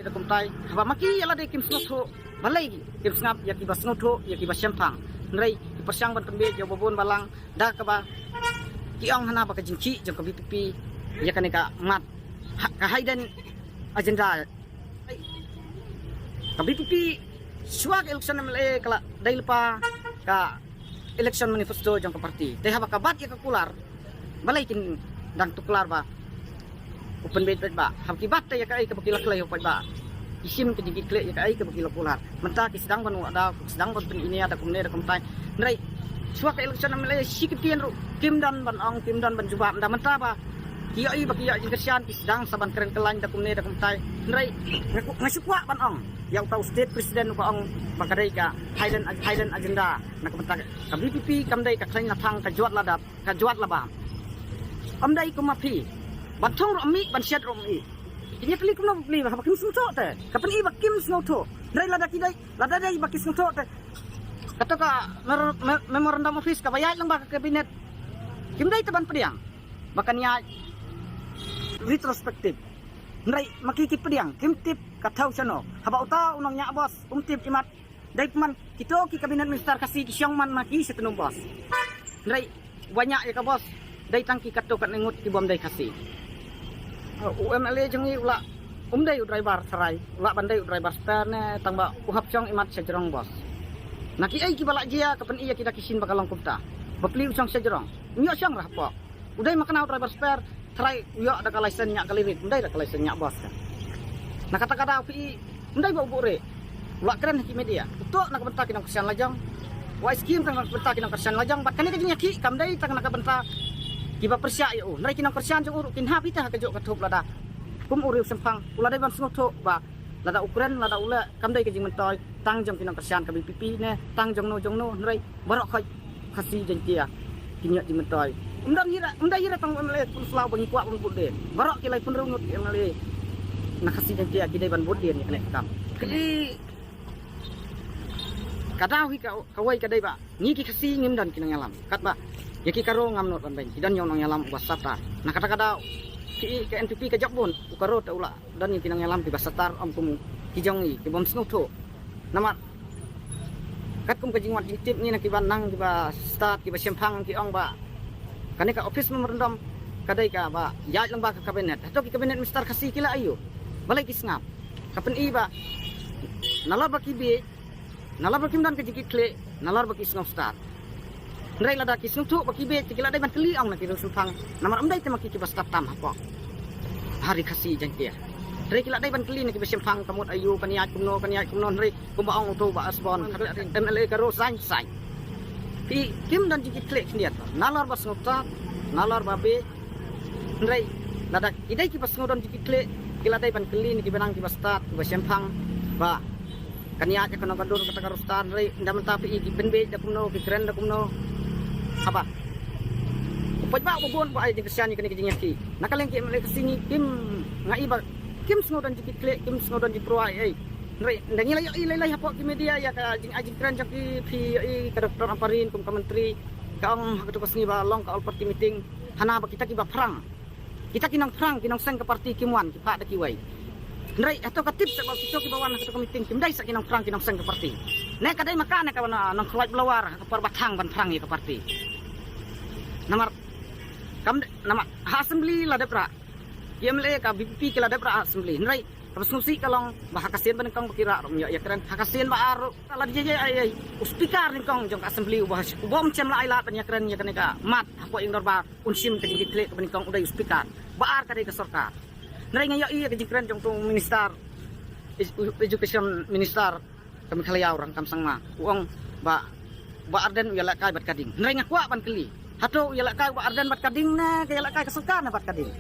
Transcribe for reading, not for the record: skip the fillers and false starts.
da kumtai haba maki ala de kim snotho balai kim snap ya ki basnotho ya ki basyempang nrai ki persyang ban tembe jo bobon balang da ka ba ki ong hana ba ka jingki jong ka BPP ya kaneka mat ka haidan agenda ka BPP suak election MLA kala dai lepa ka election manifesto jong ka parti teh haba ka bat ya ka kular balai kin dan tuklar ba open bed ba hab ki bat ya ka ai ka bakilak lay ba isim ke dikit klek ya ka ai ka bakilak kular menta ki sedang ban ada sedang ban ini ada kumne ada kumtai nrai suak election MLA sikitian ru kim dan ban ong kim dan ban jubab da menta ba ki ai ba ki ya jingkasian ki sedang saban keren kelan da kumne da kumtai nrai ngasukwa ban ong yang tahu state presiden ko ang bagay ka Highland agenda na kamata ka BPP kamday ka klain latang ka juat laba amday ko mapi bantong romi bansyad romi inya pili ko no pili ba kim sunto te kapan i bakim sunto dai lada kidai lada dai bakis sunto te kato ka memorandum office ka bayad lang ba ka kabinet kimday taban pediang bakan ya retrospective nrai makikip pediang kim tip katau sano haba uta unang nya bos tip imat dai man kito ki kabinet minister kasih ki syong man maki setenung bos nrai banyak ya ka bos dai tangki kato kat nengut ki bom dai kasih UMLA jengi ula dai driver sarai ula bandai driver spare ne tangba uhap syong imat sejerong bos naki ai ki balak jia kapan iya kita kisin bakalong kumta bapli usang sejerong nyok syong rah pok udai makanau driver spare try uyok ada license nya kalirit undai ada license nya bos kan nah kata-kata pi undai ba ubure ulak keren ki media utok nak bentak kinang kesian lajang wa skim tang bentak kinang kesian lajang bat kani kajinya ki kamdai tang nak bentak kiba persya yo nrai kinang kesian jong uruk kin ha pita kajok katop lada kum uriu sempang uladai ban snotho ba lada ukuran lada ula kamdai kajing mentoy tang jong kinang kesian ka BPP ne tang jong no nrai barok khoi khasi jantia kinya jing mentoy undang hira tang MLA pun selaw bagi kuat pun bude barok kilai pun rungut MLA nak kasih janji kidai ban bude ni kena kam jadi kadau hi kawai kadai ba ni ki kasih ngim dan kinang alam kat ba ya ki karo ngam not ban ben dan nyong nang alam wasata nah kata-kata ki NPP ka jakbon ukaro ta ula dan ni kinang alam ti basatar om kum ki jong i ki bom snutho nama kat kum ka jingwat tip ni nak ki ban nang ki ba start ki ba sempang ki ong ba kani ka office memorandum kadai ka ba ya lang ba ka kabinet atau ki kabinet minister kasih kila ayo balai ki sngap kapan i ba nalar ba ki be nalar ba kim dan ka jikit kle nalar ba ki sngap start ndai lada ki sngtu ba ki be tikila dai ban kli ong na ki sempang namar amdai te maki ki ba start tam apa hari kasih jantia ndai kila dai ban kli na ki ba sempang kamut ayu kaniat kumno ndai kumba ong to ba asbon MLA karo sai ki kim dan jikit klek niat nalar bas ngota nalar babe ndrai lada idai ki bas ngodon jikit klek kila dai ban kelin ki benang ki bastat ki basempang ba kania ja kana bandor kata karustan ndrai ndam tapi ki benbe da kumno ki keren da kumno apa upaj ba bobon ba ai jing kesian ni kini ki nakaleng ki MLA kesini kim ngai ba kim ngodon jikit klek kim ngodon di pro ai ndrai ndangi lay hapok ki media ya ka jing ajing keren jaki pi ka doktor amparin kum ka menteri ka ong ka tukas ni ba long ka all party meeting hana ba kita ki ba perang kita kinang perang kinang seng ka parti kimwan ki pa da ki wai ndrai ato ka tips ba kita ki bawan ka meeting kim dai sa kinang perang kinang seng ka parti ne kadai makana ka nang khulai blawar ka parbatang ban perang ka parti namar kam nama assembly la depra MLA ka BPP ki la depra assembly ndrai terus nusi kalong bahakasian ban kong bakira rom ya keren hakasian ba aro kala jeje ay uspikar ning kong jong assembly ubah ubom cem la ila pan ya keren ya kaneka mat hapo ing dorba unsim ke dikle ke ban kong udah uspikar baar ka ke sorkar nrai ngaya iya ke keren jong tung minister education minister kami khalia orang kam sangma uong ba arden ya la kai bat kading nrai ngakwa ban keli hato ya la kai ba arden bat kading na ya la kai ke sorkar na bat kading